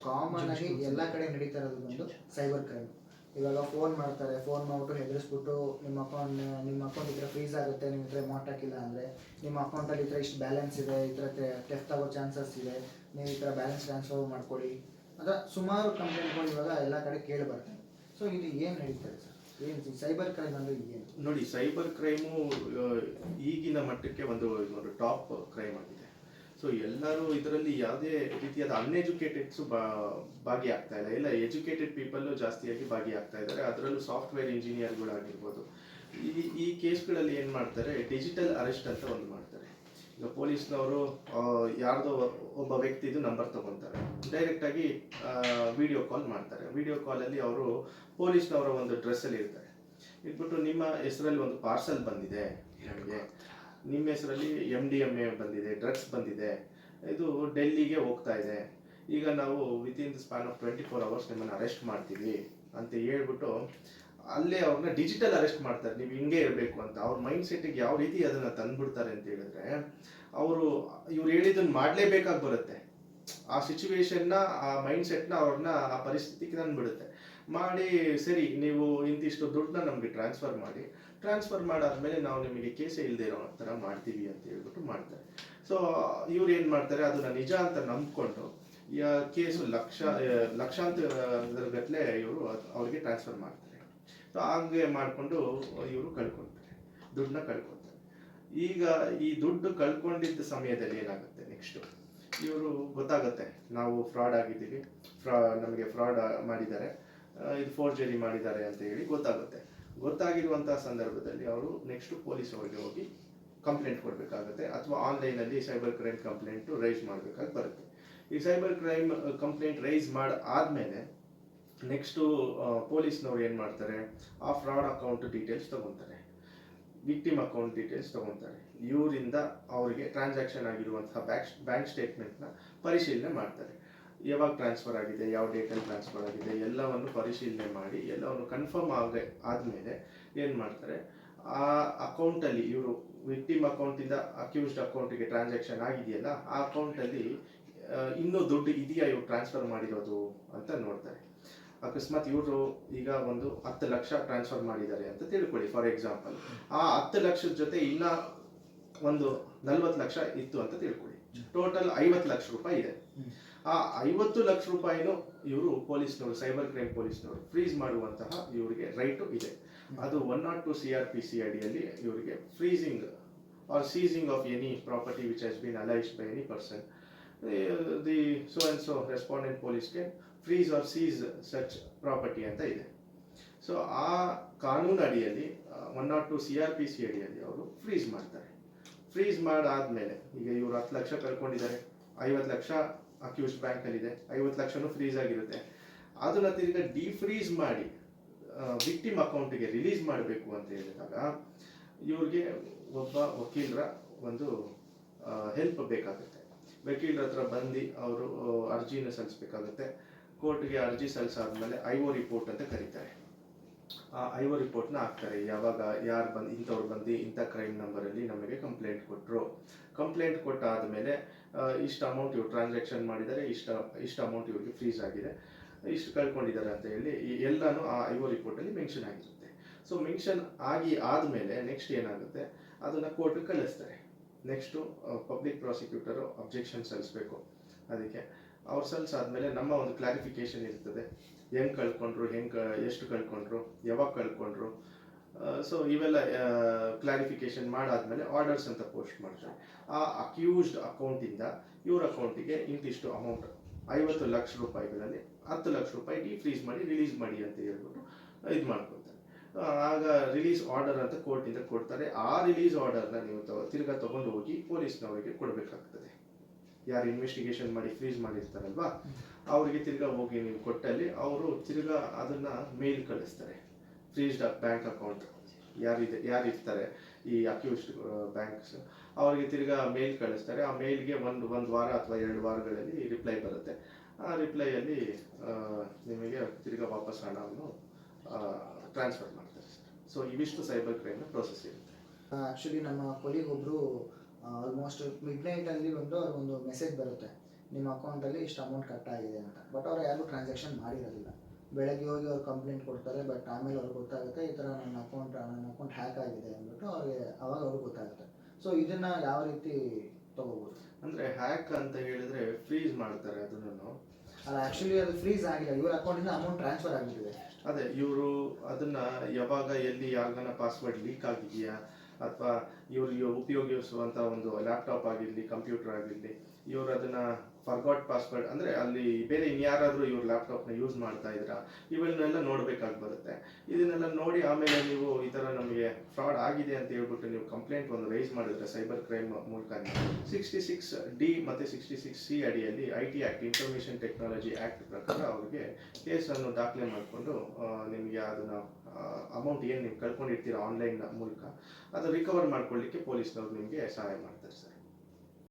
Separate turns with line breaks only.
Common ಆಗಿ ಎಲ್ಲ ಕಡೆ ನಡೀತಾ ಇರೋದು ಬಂದು ಸೈಬರ್ ಕ್ರೈಮ್. ಇವಾಗ ಫೋನ್ ಮಾಡ್ತಾರೆ, ಫೋನ್ ಮಾಡ್ಬಿಟ್ಟು ಹೆದರಿಸ್ಬಿಟ್ಟು ನಿಮ್ಮ ಅಕೌಂಟ್ ಈ ಥರ ಫ್ರೀಸ್ ಆಗುತ್ತೆ, ನಿಮ್ಮ ಹತ್ರ ಅಮೌಂಟ್ ಹಾಕಿಲ್ಲ ಅಂದರೆ, ನಿಮ್ಮ ಅಕೌಂಟಲ್ಲಿ ಈ ಥರ ಇಷ್ಟು ಬ್ಯಾಲೆನ್ಸ್ ಇದೆ, ಈ ಥರ ಟೆಫ್ಟ್ ಆಗೋ ಚಾನ್ಸಸ್ ಇದೆ, ನೀವು ಈ ಥರ ಬ್ಯಾಲೆನ್ಸ್ ಟ್ರಾನ್ಸ್ಫರ್ ಮಾಡ್ಕೊಳ್ಳಿ ಅಂತ ಸುಮಾರು ಕಂಪ್ಲೇಂಟ್ಗಳು ಇವಾಗ ಎಲ್ಲ ಕಡೆ ಕೇಳಿ ಬರ್ತವೆ. ಸೊ ಇದು ಏನು ನಡೀತದೆ ಸರ್? ಏನು ಸೈಬರ್ ಕ್ರೈಮ್ ಅಂದರೆ ಏನು?
ನೋಡಿ, ಸೈಬರ್ ಕ್ರೈಮು ಈಗಿನ ಮಟ್ಟಕ್ಕೆ ಒಂದು ಟಾಪ್ ಕ್ರೈಮ್ ಆಗಿದೆ. ಸೊ ಎಲ್ಲರೂ ಇದರಲ್ಲಿ ಯಾವುದೇ ರೀತಿಯಾದ ಅನ್ಎಜುಕೇಟೆಡ್ಸು ಭಾಗಿಯಾಗ್ತಾ ಇಲ್ಲ. ಎಲ್ಲ ಎಜುಕೇಟೆಡ್ ಪೀಪಲ್ಲು ಜಾಸ್ತಿಯಾಗಿ ಭಾಗಿಯಾಗ್ತಾ ಇದ್ದಾರೆ. ಅದರಲ್ಲೂ ಸಾಫ್ಟ್ವೇರ್ ಇಂಜಿನಿಯರ್ಗಳಾಗಿರ್ಬೋದು. ಈ ಕೇಸ್ಗಳಲ್ಲಿ ಏನು ಮಾಡ್ತಾರೆ, ಡಿಜಿಟಲ್ ಅರೆಸ್ಟ್ ಅಂತ ಒಂದು ಮಾಡ್ತಾರೆ. ಈಗ ಪೊಲೀಸ್ನವರು ಯಾರ್ದೋ ಒಬ್ಬ ವ್ಯಕ್ತಿದು ನಂಬರ್ ತಗೊತಾರೆ, ಡೈರೆಕ್ಟಾಗಿ ವಿಡಿಯೋ ಕಾಲ್ ಮಾಡ್ತಾರೆ. ವಿಡಿಯೋ ಕಾಲಲ್ಲಿ ಅವರು ಪೊಲೀಸ್ನವರ ಒಂದು ಡ್ರೆಸ್ಸಲ್ಲಿ ಇರ್ತಾರೆ. ಇಟ್ಬಿಟ್ಟು ನಿಮ್ಮ ಹೆಸರಲ್ಲಿ ಒಂದು ಪಾರ್ಸಲ್ ಬಂದಿದೆ, ನಮಗೆ ನಿಮ್ಮ ಹೆಸರಲ್ಲಿ MDMA ಬಂದಿದೆ, ಡ್ರಗ್ಸ್ ಬಂದಿದೆ, ಇದು ಡೆಲ್ಲಿಗೆ ಹೋಗ್ತಾ ಇದೆ, ಈಗ ನಾವು within the span of 24 hours ನಿಮ್ಮನ್ನು ಅರೆಸ್ಟ್ ಮಾಡ್ತೀವಿ ಅಂತ ಹೇಳ್ಬಿಟ್ಟು ಅಲ್ಲೇ ಅವ್ರನ್ನ ಡಿಜಿಟಲ್ ಅರೆಸ್ಟ್ ಮಾಡ್ತಾರೆ. ನೀವು ಹಿಂಗೆ ಇರಬೇಕು ಅಂತ ಅವ್ರ ಮೈಂಡ್ ಸೆಟ್ಟಿಗೆ ಯಾವ ರೀತಿ ಅದನ್ನು ತಂದುಬಿಡ್ತಾರೆ ಅಂತ ಹೇಳಿದ್ರೆ, ಇವ್ರು ಹೇಳಿದ್ದನ್ನು ಮಾಡಲೇಬೇಕಾಗಿ ಬರುತ್ತೆ. ಆ ಸಿಚುವೇಶನ್ನ, ಆ ಮೈಂಡ್ ಸೆಟ್ನ ಅವ್ರನ್ನ ಆ ಪರಿಸ್ಥಿತಿಗೆ ತಂದುಬಿಡುತ್ತೆ. ಮಾಡಿ, ಸರಿ ನೀವು ಇಂತಿಷ್ಟು ದುಡ್ಡನ್ನ ನಮಗೆ ಟ್ರಾನ್ಸ್ಫರ್ ಮಾಡಾದ್ಮೇಲೆ ನಾವು ನಿಮಗೆ ಕೇಸೇ ಇಲ್ಲದೆ ಇರೋ ಥರ ಮಾಡ್ತೀವಿ ಅಂತ ಹೇಳ್ಬಿಟ್ಟು ಮಾಡ್ತಾರೆ. ಸೊ ಇವ್ರು ಏನು ಮಾಡ್ತಾರೆ, ಅದನ್ನ ನಿಜ ಅಂತ ನಂಬ್ಕೊಂಡು ಕೇಸು ಲಕ್ಷಾಂತರ ಗಟ್ಟಲೆ ಇವರು ಅವ್ರಿಗೆ ಟ್ರಾನ್ಸ್ಫರ್ ಮಾಡ್ತಾರೆ. ಸೊ ಹಾಗೆ ಮಾಡಿಕೊಂಡು ಇವರು ದುಡ್ಡನ್ನ ಕಳ್ಕೊತಾರೆ. ಈಗ ಈ ದುಡ್ಡು ಕಳ್ಕೊಂಡಿದ್ದ ಸಮಯದಲ್ಲಿ ಏನಾಗುತ್ತೆ, ನೆಕ್ಸ್ಟು ಇವರು ಗೊತ್ತಾಗುತ್ತೆ ನಾವು ಫ್ರಾಡ್ ಆಗಿದ್ದೀವಿ, ನಮಗೆ ಫ್ರಾಡ್ ಮಾಡಿದ್ದಾರೆ, ಇದು ಫೋರ್ಜರಿ ಮಾಡಿದ್ದಾರೆ ಅಂತ ಹೇಳಿ ಗೊತ್ತಾಗಿರುವಂತಹ ಸಂದರ್ಭದಲ್ಲಿ ಅವರು ನೆಕ್ಸ್ಟ್ ಪೊಲೀಸ್ ಅವರಿಗೆ ಹೋಗಿ ಕಂಪ್ಲೇಂಟ್ ಕೊಡಬೇಕಾಗುತ್ತೆ, ಅಥವಾ ಆನ್ಲೈನಲ್ಲಿ ಸೈಬರ್ ಕ್ರೈಮ್ ಕಂಪ್ಲೇಂಟ್ ರೈಸ್ ಮಾಡಬೇಕಾಗಿ ಬರುತ್ತೆ. ಈ ಸೈಬರ್ ಕ್ರೈಮ್ ಕಂಪ್ಲೇಂಟ್ ರೈಸ್ ಆದಮೇಲೆ ನೆಕ್ಸ್ಟು ಪೊಲೀಸ್ನವ್ರು ಏನು ಮಾಡ್ತಾರೆ, ಆ ಫ್ರಾಡ್ ಅಕೌಂಟ್ ಡೀಟೇಲ್ಸ್ ತೊಗೊತಾರೆ, ವಿಕ್ಟಿಮ್ ಅಕೌಂಟ್ ಡೀಟೇಲ್ಸ್ ತೊಗೊತಾರೆ. ಇವರಿಂದ ಅವರಿಗೆ ಟ್ರಾನ್ಸಾಕ್ಷನ್ ಆಗಿರುವಂತಹ ಬ್ಯಾಂಕ್ ಸ್ಟೇಟ್ಮೆಂಟ್ನ ಪರಿಶೀಲನೆ ಮಾಡ್ತಾರೆ. ಯಾವಾಗ ಟ್ರಾನ್ಸ್ಫರ್ ಆಗಿದೆ, ಯಾವ ಡೇಟಲ್ಲಿ ಟ್ರಾನ್ಸ್ಫರ್ ಆಗಿದೆ, ಎಲ್ಲವನ್ನು ಪರಿಶೀಲನೆ ಮಾಡಿ ಎಲ್ಲವನ್ನು ಕನ್ಫರ್ಮ್ ಆದಮೇಲೆ ಏನು ಮಾಡ್ತಾರೆ, ಆ ಅಕೌಂಟಲ್ಲಿ ಇವರು ವಿಕ್ಟಿಮ್ ಅಕೌಂಟಿಂದ ಅಕ್ಯೂಸ್ಡ್ ಅಕೌಂಟಿಗೆ ಟ್ರಾನ್ಸಾಕ್ಷನ್ ಆಗಿದೆಯಲ್ಲ, ಆ ಅಕೌಂಟಲ್ಲಿ ಇನ್ನೂ ದುಡ್ಡು ಇದೆಯಾ ಇವ್ರು ಟ್ರಾನ್ಸ್ಫರ್ ಮಾಡಿರೋದು ಅಂತ ನೋಡ್ತಾರೆ. ಅಕಸ್ಮಾತ್ ಇವರು ಈಗ ಒಂದು 10 ಲಕ್ಷ ಟ್ರಾನ್ಸ್ಫರ್ ಮಾಡಿದ್ದಾರೆ ಅಂತ ತಿಳ್ಕೊಳ್ಳಿ, ಫಾರ್ ಎಕ್ಸಾಂಪಲ್. ಆ 10 ಲಕ್ಷದ ಜೊತೆ ಇನ್ನ ಒಂದು 40 ಲಕ್ಷ ಇತ್ತು ಅಂತ ತಿಳ್ಕೊಳ್ಳಿ. ಟೋಟಲ್ 50 ಲಕ್ಷ ರೂಪಾಯಿ ಇದೆ. ಆ 50 ಲಕ್ಷ ರೂಪಾಯಿನೂ ಇವರು ಪೊಲೀಸ್ನವರು, ಸೈಬರ್ ಕ್ರೈಮ್ ಪೊಲೀಸ್ನವರು ಫ್ರೀಸ್ ಮಾಡುವಂತಹ ಇವರಿಗೆ ರೈಟು ಇದೆ. ಅದು 102 CRPC ಅಡಿಯಲ್ಲಿ ಇವರಿಗೆ freezing or seizing of any property which has been alleged by any person, the so and so respondent police can freeze or seize such property ಅಂತ ಇದೆ. ಸೊ ಆ ಕಾನೂನು ಅಡಿಯಲ್ಲಿ 102 CRPC ಅಡಿಯಲ್ಲಿ ಅವರು ಫ್ರೀಸ್ ಮಾಡ್ತಾರೆ. ಫ್ರೀಸ್ ಮಾಡಾದ್ಮೇಲೆ ಈಗ ಇವರು 10 ಲಕ್ಷ ಕಳ್ಕೊಂಡಿದ್ದಾರೆ, 50 ಲಕ್ಷ ಅಕ್ಯೂಸ್ಡ್ ಬ್ಯಾಂಕಲ್ಲಿದೆ, 50 ಲಕ್ಷನೂ ಫ್ರೀಸ್ ಆಗಿರುತ್ತೆ. ಅದನ್ನ ತಿರ್ಗಿ ಡಿಫ್ರೀಸ್ ಮಾಡಿ ವಿಕ್ಟಿಮ್ ಅಕೌಂಟಿಗೆ ರಿಲೀಸ್ ಮಾಡಬೇಕು ಅಂತ ಹೇಳಿದಾಗ ಇವ್ರಿಗೆ ಒಬ್ಬ ವಕೀಲರ ಒಂದು ಹೆಲ್ಪ್ ಬೇಕಾಗುತ್ತೆ. ವಕೀಲರ ಹತ್ರ ಬಂದು ಅವರು ಅರ್ಜಿನ ಸಲ್ಲಿಸಬೇಕಾಗುತ್ತೆ. ಕೋರ್ಟ್ಗೆ ಅರ್ಜಿ ಸಲ್ಲಿಸಾದ್ಮೇಲೆ IO ರಿಪೋರ್ಟ್ ಅಂತ ಕರೀತಾರೆ. ಆ IO ರಿಪೋರ್ಟ್ನ ಹಾಕ್ತಾರೆ. ಯಾವಾಗ ಇಂಥವ್ರು ಬಂದು ಇಂಥ ಕ್ರೈಮ್ ನಂಬರಲ್ಲಿ ನಮಗೆ ಕಂಪ್ಲೇಂಟ್ ಕೊಟ್ಟಾದ್ಮೇಲೆ ಇಷ್ಟು ಅಮೌಂಟ್ ಇವ್ರು ಟ್ರಾನ್ಸಾಕ್ಷನ್ ಮಾಡಿದ್ದಾರೆ, ಇಷ್ಟು ಅಮೌಂಟ್ ಇವ್ರಿಗೆ ಫ್ರೀಸ್ ಆಗಿದೆ, ಇಷ್ಟು ಕಳ್ಕೊಂಡಿದ್ದಾರೆ ಅಂತ ಹೇಳಿ ಎಲ್ಲಾನು ಆ IO ರಿಪೋರ್ಟಲ್ಲಿ ಮೆನ್ಷನ್ ಆಗಿರುತ್ತೆ. ಸೊ ಮೆನ್ಷನ್ ಆದಮೇಲೆ ನೆಕ್ಸ್ಟ್ ಏನಾಗುತ್ತೆ, ಅದನ್ನು ಕೋರ್ಟ್ಗೆ ಕಳಿಸ್ತಾರೆ. ನೆಕ್ಸ್ಟು ಪಬ್ಲಿಕ್ ಪ್ರಾಸಿಕ್ಯೂಟರು ಅಬ್ಜೆಕ್ಷನ್ ಸಲ್ಲಿಸಬೇಕು. ಅದಕ್ಕೆ ಅವ್ರು ಸಲ್ಲಿಸಾದ್ಮೇಲೆ ನಮ್ಮ ಒಂದು ಕ್ಲಾರಿಫಿಕೇಶನ್ ಇರ್ತದೆ, ಹೆಂಗೆ ಕಳ್ಕೊಂಡ್ರು, ಎಷ್ಟು ಕಳ್ಕೊಂಡ್ರು, ಯಾವಾಗ ಕಳ್ಕೊಂಡ್ರು. ಸೊ ಇವೆಲ್ಲ ಕ್ಲಾರಿಫಿಕೇಶನ್ ಮಾಡಾದ್ಮೇಲೆ ಆರ್ಡರ್ಸ್ ಅಂತ ಪೋಸ್ಟ್ ಮಾಡ್ತಾರೆ. ಆ ಅಕ್ಯೂಸ್ಡ್ ಅಕೌಂಟಿಂದ ಇವ್ರ ಅಕೌಂಟಿಗೆ ಇಂತಿಷ್ಟು ಅಮೌಂಟ್ 50 ಲಕ್ಷ ರೂಪಾಯಿಗಳಲ್ಲಿ 10 ಲಕ್ಷ ರೂಪಾಯಿ ಡಿಫ್ರೀಸ್ ಮಾಡಿ ರಿಲೀಸ್ ಮಾಡಿ ಅಂತ ಹೇಳ್ಬಿಟ್ಟು ಇದು ಮಾಡ್ಕೊತಾರೆ. ಆಗ ರಿಲೀಸ್ ಆರ್ಡರ್ ಅಂತ ಕೋರ್ಟಿಂದ ಕೊಡ್ತಾರೆ. ಆ ರಿಲೀಸ್ ಆರ್ಡರ್ನ ನೀವು ತಿರ್ಗಾ ತಗೊಂಡು ಹೋಗಿ ಪೊಲೀಸ್ನವರಿಗೆ ಕೊಡಬೇಕಾಗ್ತದೆ. ಯಾರು ಇನ್ವೆಸ್ಟಿಗೇಷನ್ ಮಾಡಿ ಫ್ರೀಸ್ ಮಾಡಿರ್ತಾರಲ್ವಾ, ಅವರಿಗೆ ತಿರ್ಗಾ ಹೋಗಿ ನೀವು ಕೊಟ್ಟಲ್ಲಿ ಅವರು ತಿರ್ಗಾ ಅದನ್ನ ಮೇಲ್ ಕಳಿಸ್ತಾರೆ. ಫ್ರೀಸ್ಡ್ ಬ್ಯಾಂಕ್ ಅಕೌಂಟ್ ಯಾರಿರ್ತಾರೆ ಈ ಅಕ್ಯೂಸ್ಡ್ ಬ್ಯಾಂಕ್ಸ್, ಅವರಿಗೆ ತಿರ್ಗಾ ಮೇಲ್ ಕಳಿಸ್ತಾರೆ. ಆ ಮೇಲ್ಗೆ ಒಂದು ವಾರ ಅಥವಾ 2 ವಾರಗಳಲ್ಲಿ ರಿಪ್ಲೈ ಬರುತ್ತೆ. ಆ ರಿಪ್ಲೈಯಲ್ಲಿ ನಿಮಗೆ ತಿರ್ಗಾ ವಾಪಸ್ ಹಣವನ್ನು ಟ್ರಾನ್ಸ್ಫರ್ ಮಾಡ್ತಾರೆ ಸರ್. ಸೊ ಇವಿಷ್ಟು ಸೈಬರ್ ಕ್ರೈಮ್ನ ಪ್ರೋಸೆಸ್ ಇರುತ್ತೆ.
ಆ್ಯಕ್ಚುಲಿ ನಮ್ಮ ಕೊಲೀಗ್ ಒಬ್ಬರು ಆಲ್ಮೋಸ್ಟ್ ಮಿಡ್ ನೈಟಲ್ಲಿ ಅವ್ರಿಗೊಂದು ಮೆಸೇಜ್ ಬರುತ್ತೆ, ನಿಮ್ಮ ಅಕೌಂಟಲ್ಲಿ ಇಷ್ಟು ಅಮೌಂಟ್ ಕಟ್ ಆಗಿದೆ ಅಂತ. ಬಟ್ ಅವ್ರು ಯಾರಿಗೂ ಟ್ರಾನ್ಸಾಕ್ಷನ್ ಮಾಡಿರೋದಿಲ್ಲ. ಬೆಳಗ್ಗೆ ಹೋಗಿ ಅವ್ರು ಕಂಪ್ಲೇಂಟ್ ಕೊಡ್ತಾರೆ, ಬಟ್ ಆಮೇಲೆ ಅವ್ರಿಗೆ ಗೊತ್ತಾಗುತ್ತೆ ಈ ಥರ ನನ್ನ ಅಕೌಂಟ್ ಹ್ಯಾಕ್ ಆಗಿದೆ ಅಂದ್ಬಿಟ್ಟು ಅವ್ರಿಗೆ ಗೊತ್ತಾಗುತ್ತೆ. ಸೊ ಇದನ್ನು ಯಾವ ರೀತಿ ತೊಗೋಬೋದು?
ಅಂದರೆ ಹ್ಯಾಕ್ ಅಂತ ಹೇಳಿದ್ರೆ ಫ್ರೀಸ್ ಮಾಡ್ತಾರೆ ಅದನ್ನು.
ಅಲ್ಲ, ಆ್ಯಕ್ಚುಲಿ ಅದು ಫ್ರೀಸ್ ಆಗಿಲ್ಲ, ಇವ್ರ ಅಕೌಂಟಿಂದ ಅಮೌಂಟ್ ಟ್ರಾನ್ಸ್ಫರ್ ಆಗಿಬಿಟ್ಟಿದೆ.
ಅದೇ ಇವರು ಅದನ್ನ ಯಾವಾಗ ಎಲ್ಲಿ ಯಾರ್ಗನ ಪಾಸ್ವರ್ಡ್ ಲೀಕ್ ಆಗಿದೆಯಾ ಅಥವಾ ಇವ್ರಿಗೆ ಉಪಯೋಗಿಸುವಂಥ ಒಂದು ಲ್ಯಾಪ್ಟಾಪ್ ಆಗಿರಲಿ ಕಂಪ್ಯೂಟರ್ ಆಗಿರಲಿ ಇವರು ಅದನ್ನ ಫರ್ಗಾಟ್ ಪಾಸ್ವರ್ಡ್ ಅಂದರೆ ಅಲ್ಲಿ ಬೇರೆ ಇನ್ಯಾರಾದರೂ ಇವ್ರ ಲ್ಯಾಪ್ಟಾಪ್ನ ಯೂಸ್ ಮಾಡ್ತಾ ಇದ್ದೀರಾ ಇವೆಲ್ಲನೆಲ್ಲ ನೋಡಬೇಕಾಗಿ ಬರುತ್ತೆ. ಇದನ್ನೆಲ್ಲ ನೋಡಿ ಆಮೇಲೆ ನೀವು ಈ ಥರ ನಮಗೆ ಫ್ರಾಡ್ ಆಗಿದೆ ಅಂತ ಹೇಳ್ಬಿಟ್ಟು ನೀವು ಕಂಪ್ಲೇಂಟ್ ಒಂದು ರೈಸ್ ಮಾಡಿದ್ರೆ ಸೈಬರ್ ಕ್ರೈಮ್ ಮೂಲಕ 66D ಮತ್ತು 66C ಅಡಿಯಲ್ಲಿ IT act, information technology act ಪ್ರಕಾರ ಅವರಿಗೆ ಕೇಸನ್ನು ದಾಖಲೆ ಮಾಡಿಕೊಂಡು ನಿಮಗೆ ಅದನ್ನು ಅಮೌಂಟ್ ಏನು ನೀವು ಕಳ್ಕೊಂಡಿರ್ತೀರ ಆನ್ಲೈನ್ ಮೂಲಕ ಅದು ರಿಕವರ್ ಮಾಡ್ಕೊಳ್ಳಿಕ್ಕೆ ಪೊಲೀಸ್ನವ್ರು ನಿಮಗೆ ಸಹಾಯ ಮಾಡ್ತಾರೆ ಸರ್.